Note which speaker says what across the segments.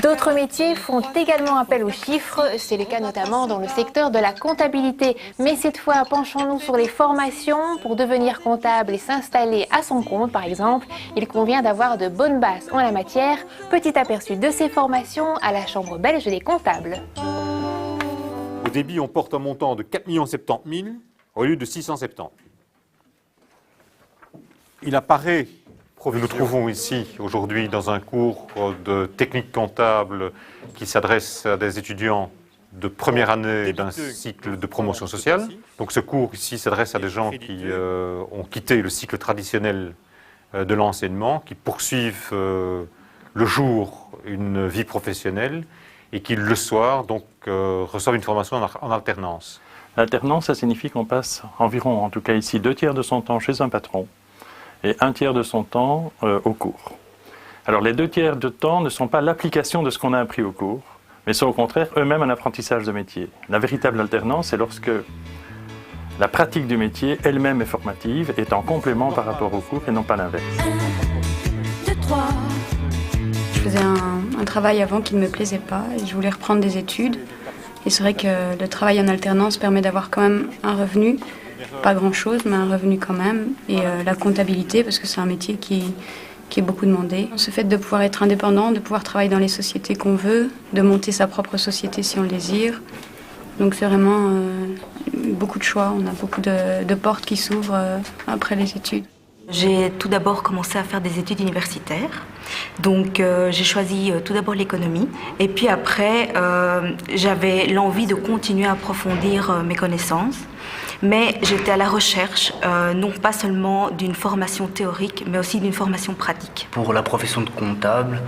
Speaker 1: D'autres métiers font également appel aux chiffres, c'est le cas notamment dans le secteur de la comptabilité. Mais cette fois, penchons-nous sur les formations. Pour devenir comptable et s'installer à son compte, par exemple, il convient d'avoir de bonnes bases en la matière. Petit aperçu de ces formations à la Chambre belge des comptables.
Speaker 2: Au débit, on porte un montant de 4 070 000 au lieu de 670. Il apparaît, nous nous trouvons ici aujourd'hui dans un cours de technique comptable qui s'adresse à des étudiants de première année d'un cycle de promotion sociale. Donc ce cours ici s'adresse à des gens qui ont quitté le cycle traditionnel de l'enseignement, qui poursuivent le jour une vie professionnelle et qui le soir donc reçoivent une formation en alternance.
Speaker 3: L'alternance, ça signifie qu'on passe environ, en tout cas ici, 2/3 de son temps chez un patron et 1/3 de son temps au cours. Alors les 2/3 de temps ne sont pas l'application de ce qu'on a appris au cours, mais sont au contraire eux-mêmes un apprentissage de métier. La véritable alternance, c'est lorsque la pratique du métier elle-même est formative, est en complément par rapport au cours et non pas l'inverse.
Speaker 4: Je faisais un travail avant qui ne me plaisait pas et je voulais reprendre des études. Et c'est vrai que le travail en alternance permet d'avoir quand même un revenu, pas grand-chose, mais un revenu quand même. Et la comptabilité, parce que c'est un métier qui est beaucoup demandé. Ce fait de pouvoir être indépendant, de pouvoir travailler dans les sociétés qu'on veut, de monter sa propre société si on le désire. Donc c'est vraiment beaucoup de choix, on a beaucoup de portes qui s'ouvrent après les études.
Speaker 5: J'ai tout d'abord commencé à faire des études universitaires. Donc j'ai choisi tout d'abord l'économie. Et puis après, j'avais l'envie de continuer à approfondir mes connaissances. Mais j'étais à la recherche, non pas seulement d'une formation théorique, mais aussi d'une formation pratique.
Speaker 6: Pour la profession de comptable,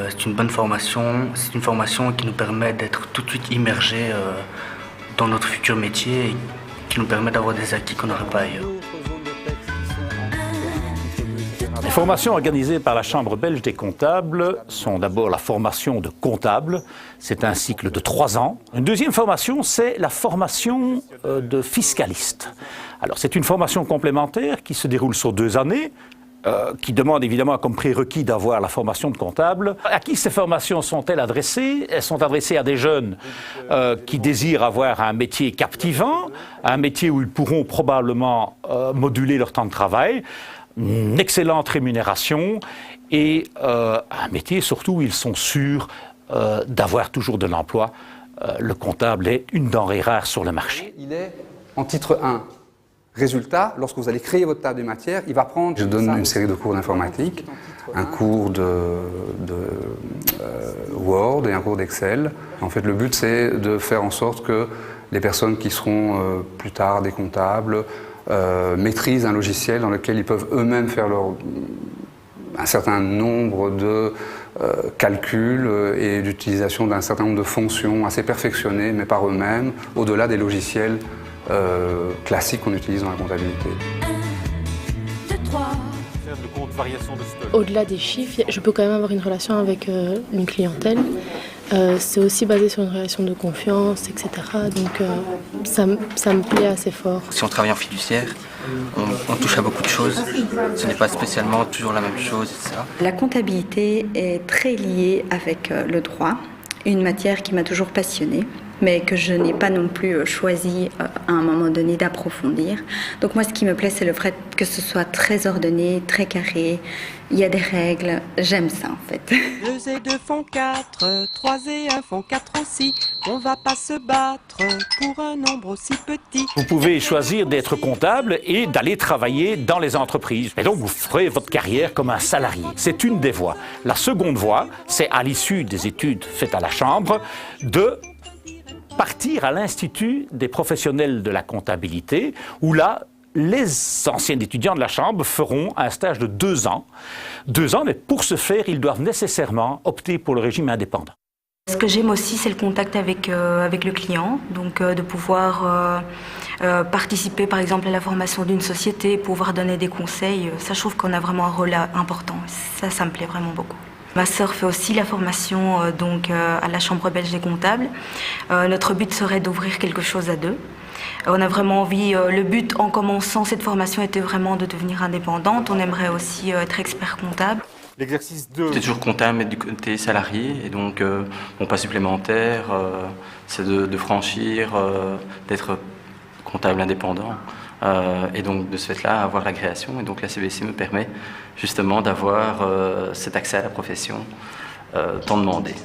Speaker 6: c'est une bonne formation. C'est une formation qui nous permet d'être tout de suite immergés dans notre futur métier et qui nous permet d'avoir des acquis qu'on n'aurait pas ailleurs.
Speaker 7: Les formations organisées par la Chambre belge des comptables sont d'abord la formation de comptable, c'est un cycle de 3 ans. Une deuxième formation, c'est la formation de fiscaliste. Alors c'est une formation complémentaire qui se déroule sur 2 années, qui demande évidemment comme prérequis d'avoir la formation de comptable. À qui ces formations sont-elles adressées? Elles sont adressées à des jeunes qui désirent avoir un métier captivant, un métier où ils pourront probablement moduler leur temps de travail, une excellente rémunération et un métier surtout où ils sont sûrs d'avoir toujours de l'emploi. Le comptable est une denrée rare sur le marché.
Speaker 8: Il est en titre 1. Résultat, lorsque vous allez créer votre table des matières, il va prendre... Je donne une série de cours d'informatique, un cours de Word et un cours d'Excel. En fait, le but, c'est de faire en sorte que les personnes qui seront plus tard des comptables maîtrisent un logiciel dans lequel ils peuvent eux-mêmes faire un certain nombre de calculs et d'utilisation d'un certain nombre de fonctions assez perfectionnées, mais par eux-mêmes, au-delà des logiciels classiques qu'on utilise dans la comptabilité.
Speaker 9: Au-delà des chiffres, je peux quand même avoir une relation avec une clientèle. C'est aussi basé sur une relation de confiance, etc. Donc ça me plaît assez fort.
Speaker 10: Si on travaille en fiduciaire, on touche à beaucoup de choses. Ce n'est pas spécialement toujours la même chose, etc.
Speaker 5: La comptabilité est très liée avec le droit, une matière qui m'a toujours passionnée, mais que je n'ai pas non plus choisi à un moment donné d'approfondir. Donc moi, ce qui me plaît, c'est le fait que ce soit très ordonné, très carré. Il y a des règles, j'aime ça en fait.
Speaker 11: 2 et 2 font 4, 3 et 1 font 4 aussi. On va pas se battre pour un nombre aussi petit.
Speaker 7: Vous pouvez choisir d'être comptable et d'aller travailler dans les entreprises. Et donc vous ferez votre carrière comme un salarié. C'est une des voies. La seconde voie, c'est à l'issue des études faites à la Chambre, de partir à l'Institut des professionnels de la comptabilité, où là, les anciens étudiants de la Chambre feront un stage de 2 ans. 2 ans, mais pour ce faire, ils doivent nécessairement opter pour le régime indépendant.
Speaker 5: Ce que j'aime aussi, c'est le contact avec le client, donc de pouvoir participer par exemple à la formation d'une société, pouvoir donner des conseils. Ça, je trouve qu'on a vraiment un rôle important. Ça me plaît vraiment beaucoup. Ma sœur fait aussi la formation à la Chambre belge des comptables. Notre but serait d'ouvrir quelque chose à 2. On a vraiment envie, le but en commençant cette formation était vraiment de devenir indépendante. On aimerait aussi être expert comptable.
Speaker 2: L'exercice 2.
Speaker 10: C'est toujours comptable, mais du côté salarié, et donc mon pas supplémentaire, c'est de franchir, d'être comptable indépendant, et donc de ce fait-là avoir l'agréation, et donc la CBC me permet justement d'avoir cet accès à la profession tant demandé.